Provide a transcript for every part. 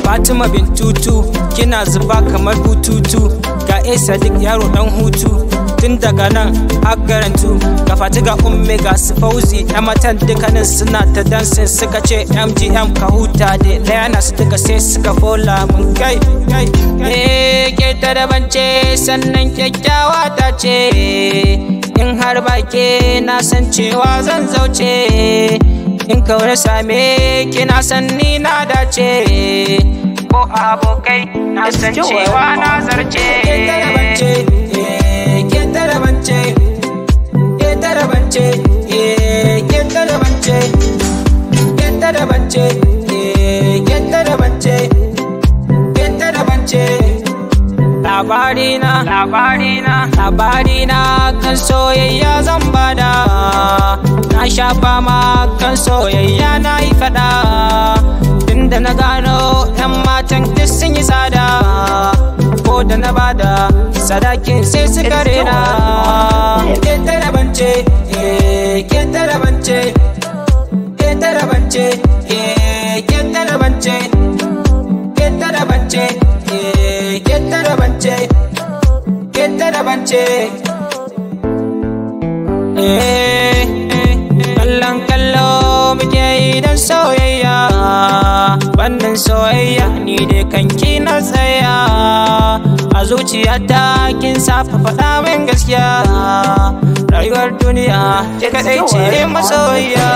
Fatima Bintutu kina zuba kamar bututu ga Sadiq yaro dan hutu tun daga nan har garantu ga Fatiga umme ga su Fauzi na matan dukkanin suna ta dancing suka ce MGM ka huta da Diana su duka sai suka fola mun kai ke ta daban ce sannan kyakkyawa ta ce in har ba ke na san cewa zan zauce in kaure same kina san ni na dace ko abokai na san cewa na zarce labarina kan soyayya zan bada na sha fama kan soyayya na yi fada tunda na gano yan matan duk sun yi tsada ko da na bada sadakin sai suka rena kallon kallo muke yi don soyayya wannan soyayya ni dai kanki na tsaya a zuciyata kin safa faɗa min gaskiya rayuwar duniya ke kaɗai ce masoyiya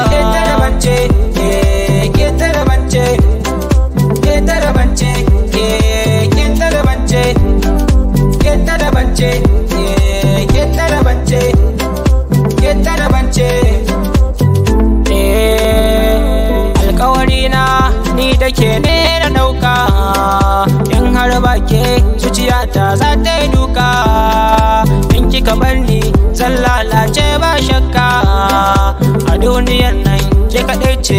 alkawarina ni da ke ne na ɗauka in har ba ke zuciyata za ta yi duka in kika bar ni zan lalace ba shakka a duniyar nan ke kaɗai ce